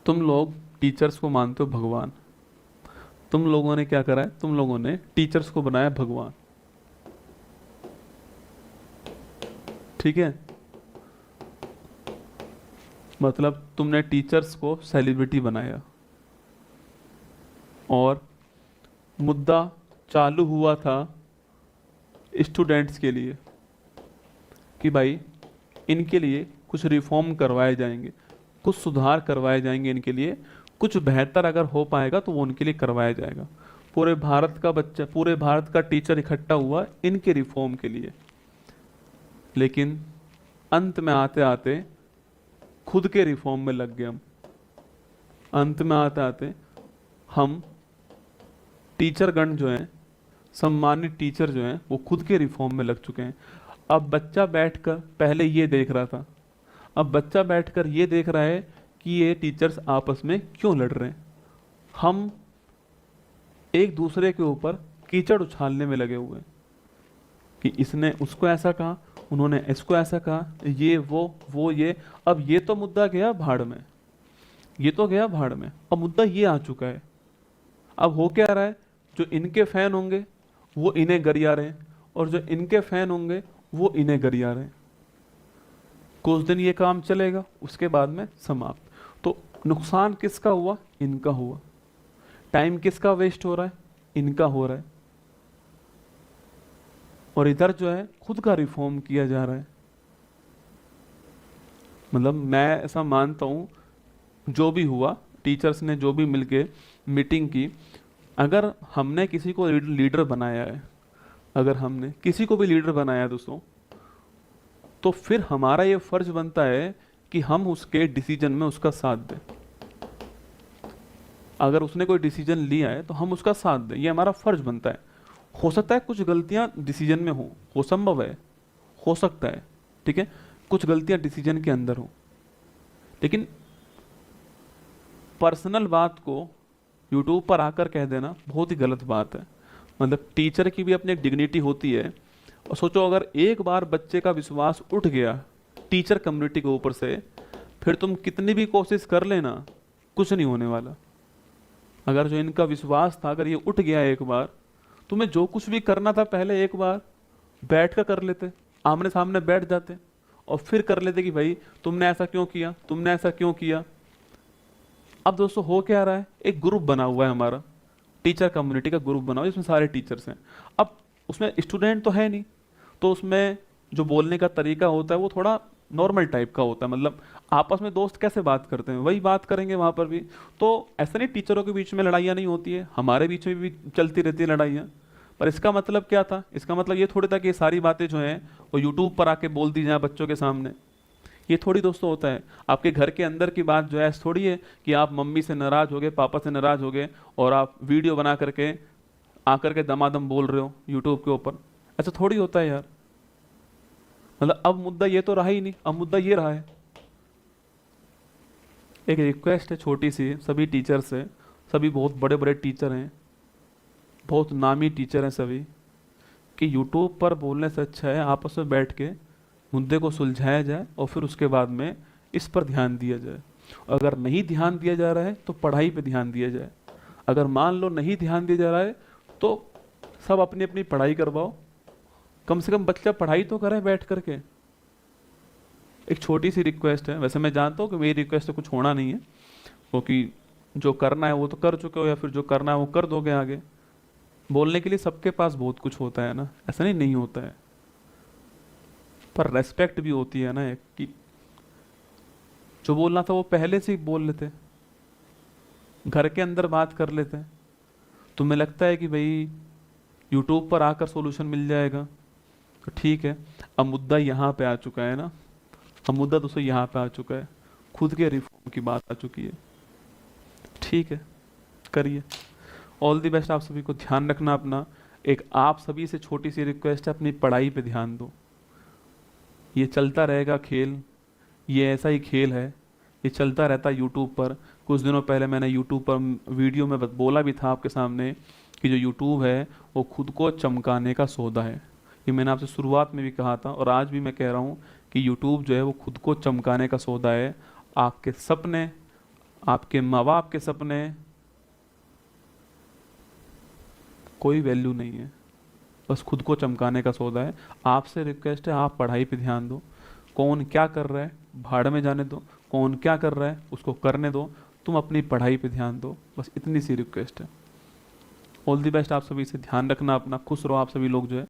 तुम लोग टीचर्स को मानते हो भगवान। तुम लोगों ने क्या करा है, तुम लोगों ने टीचर्स को बनाया भगवान। ठीक है, मतलब तुमने टीचर्स को सेलिब्रिटी बनाया। और मुद्दा चालू हुआ था स्टूडेंट्स के लिए कि भाई इनके लिए कुछ रिफॉर्म करवाए जाएंगे, कुछ सुधार करवाए जाएंगे इनके लिए, कुछ बेहतर अगर हो पाएगा तो वो उनके लिए करवाया जाएगा। पूरे भारत का बच्चा, पूरे भारत का टीचर इकट्ठा हुआ इनके रिफॉर्म के लिए। लेकिन अंत में आते आते खुद के रिफॉर्म में लग गए हम। अंत में आते आते हम टीचर गण जो हैं, सम्मानित टीचर जो हैं, वो खुद के रिफॉर्म में लग चुके हैं। अब बच्चा बैठकर पहले ये देख रहा था, अब बच्चा बैठकर ये देख रहा है कि ये टीचर्स आपस में क्यों लड़ रहे हैं। हम एक दूसरे के ऊपर कीचड़ उछालने में लगे हुए हैं कि इसने उसको ऐसा कहा, उन्होंने इसको ऐसा कहा, ये वो ये। अब ये तो मुद्दा गया भाड़ में, ये तो गया भाड़ में। अब मुद्दा ये आ चुका है। अब हो क्या रहा है, जो इनके फैन होंगे वो इन्हें गरिया रहे हैं, और जो इनके फैन होंगे वो इन्हें गरिया रहे हैं। कुछ दिन ये काम चलेगा, उसके बाद में समाप्त। तो नुकसान किसका हुआ, इनका हुआ। टाइम किसका वेस्ट हो रहा है, इनका हो रहा है। और इधर जो है खुद का रिफॉर्म किया जा रहा है। मतलब मैं ऐसा मानता हूं, जो भी हुआ, टीचर्स ने जो भी मिलके मीटिंग की, अगर हमने किसी को लीडर बनाया है, अगर हमने किसी को भी लीडर बनाया है दोस्तों, तो फिर हमारा ये फर्ज बनता है कि हम उसके डिसीजन में उसका साथ दें। अगर उसने कोई डिसीजन लिया है तो हम उसका साथ दें, ये हमारा फर्ज बनता है। हो सकता है कुछ गलतियां डिसीजन में हो संभव है, हो सकता है, ठीक है, कुछ गलतियां डिसीजन के अंदर हो। लेकिन पर्सनल बात को यूट्यूब पर आकर कह देना बहुत ही गलत बात है। मतलब टीचर की भी अपनी एक डिग्निटी होती है। और सोचो, अगर एक बार बच्चे का विश्वास उठ गया टीचर कम्युनिटी के ऊपर से, फिर तुम कितनी भी कोशिश कर लेना, कुछ नहीं होने वाला। अगर जो इनका विश्वास था, अगर ये उठ गया एक बार, तुम्हें जो कुछ भी करना था पहले एक बार बैठ कर लेते, आमने सामने बैठ जाते और फिर कर लेते कि भाई तुमने ऐसा क्यों किया, तुमने ऐसा क्यों किया। अब दोस्तों हो क्या रहा है, एक ग्रुप बना हुआ है हमारा, टीचर कम्युनिटी का ग्रुप बना हुआ है, इसमें सारे टीचर्स हैं। अब उसमें स्टूडेंट तो है नहीं, तो उसमें जो बोलने का तरीका होता है वो थोड़ा नॉर्मल टाइप का होता है। मतलब आपस में दोस्त कैसे बात करते हैं वही बात करेंगे वहाँ पर भी। तो ऐसा नहीं टीचरों के बीच में लड़ाइयाँ नहीं होती है, हमारे बीच में भी चलती रहती है लड़ाइयाँ। पर इसका मतलब क्या था, इसका मतलब ये थोड़ी था कि ये सारी बातें जो हैं वो यूट्यूब पर आके बोल दी जाए बच्चों के सामने। ये थोड़ी दोस्तों होता है। आपके घर के अंदर की बात जो है ऐसा थोड़ी है कि आप मम्मी से नाराज हो गए, पापा से नाराज हो गए और आप वीडियो बना करके आकर के दमादम बोल रहे हो यूट्यूब के ऊपर। ऐसा थोड़ी होता है यार। मतलब अब मुद्दा ये तो रहा ही नहीं, अब मुद्दा ये रहा है। एक रिक्वेस्ट है छोटी सी सभी टीचर से, सभी बहुत बड़े बड़े टीचर हैं, बहुत नामी टीचर हैं सभी, कि यूट्यूब पर बोलने से अच्छा है आपस में बैठ के मुद्दे को सुलझाया जाए और फिर उसके बाद में इस पर ध्यान दिया जाए। अगर नहीं ध्यान दिया जा रहा है तो पढ़ाई पे ध्यान दिया जाए। अगर मान लो नहीं ध्यान दिया जा रहा है तो सब अपनी अपनी पढ़ाई करवाओ, कम से कम बच्चा पढ़ाई तो करे बैठ करके। एक छोटी सी रिक्वेस्ट है, वैसे मैं जानता हूँ कि मेरी रिक्वेस्ट से कुछ होना नहीं है, क्योंकि जो करना है वो तो कर चुके हो, या फिर जो करना है वो कर दोगे आगे। बोलने के लिए सबके पास बहुत कुछ होता है ना, ऐसा नहीं होता है। पर रेस्पेक्ट भी होती है ना एक, कि जो बोलना था वो पहले से ही बोल लेते, घर के अंदर बात कर लेते। तुम्हें लगता है कि भाई यूट्यूब पर आकर सॉल्यूशन मिल जाएगा तो ठीक है। अब मुद्दा यहाँ पे आ चुका है ना, अब मुद्दा दोस्तों यहाँ पे आ चुका है, खुद के रिफॉर्म की बात आ चुकी है। ठीक है, करिए। All the best. आप सभी को ध्यान रखना अपना। एक आप सभी से छोटी सी रिक्वेस्ट है, अपनी पढ़ाई पे ध्यान दो। ये चलता रहेगा खेल, ये ऐसा ही खेल है, ये चलता रहता है यूट्यूब पर। कुछ दिनों पहले मैंने यूट्यूब पर वीडियो में बोला भी था आपके सामने कि जो यूट्यूब है वो खुद को चमकाने का सौदा है। ये मैंने आपसे शुरुआत में भी कहा था और आज भी मैं कह रहा हूँ कि यूट्यूब जो है वो खुद को चमकाने का सौदा है। आपके सपने, आपके माँ बाप के सपने, कोई वैल्यू नहीं है, बस खुद को चमकाने का सौदा है। आपसे रिक्वेस्ट है, आप पढ़ाई पे ध्यान दो। कौन क्या कर रहा है भाड़ में जाने दो, कौन क्या कर रहा है उसको करने दो, तुम अपनी पढ़ाई पे ध्यान दो, बस इतनी सी रिक्वेस्ट है। ऑल दी बेस्ट आप सभी से, ध्यान रखना अपना, खुश रहो आप सभी लोग जो है।